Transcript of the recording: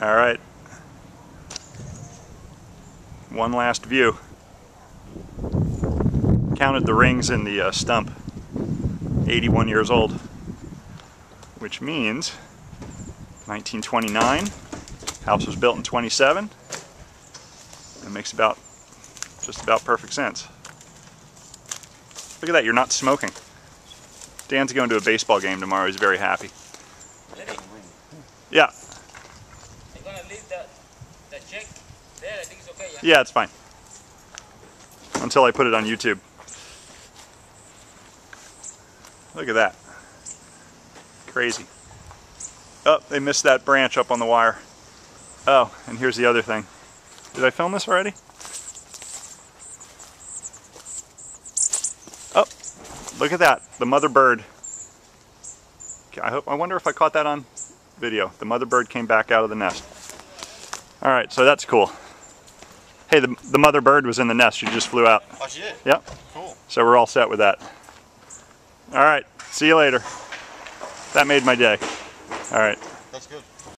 All right. One last view. Counted the rings in the stump. 81 years old. Which means 1929. House was built in 27. It makes just about perfect sense. Look at that, you're not smoking. Dan's going to a baseball game tomorrow. He's very happy. Yeah. I'm gonna leave the check there. I think it's okay. Yeah, it's fine. Until I put it on YouTube. Look at that. Crazy. Oh, they missed that branch up on the wire. Oh, and here's the other thing. Did I film this already? Oh, look at that. The mother bird. I wonder if I caught that on video. The mother bird came back out of the nest. All right, so that's cool. Hey, the mother bird was in the nest. She just flew out. Oh, she did? Yep. Cool. So we're all set with that. All right, see you later. That made my day. All right. That's good.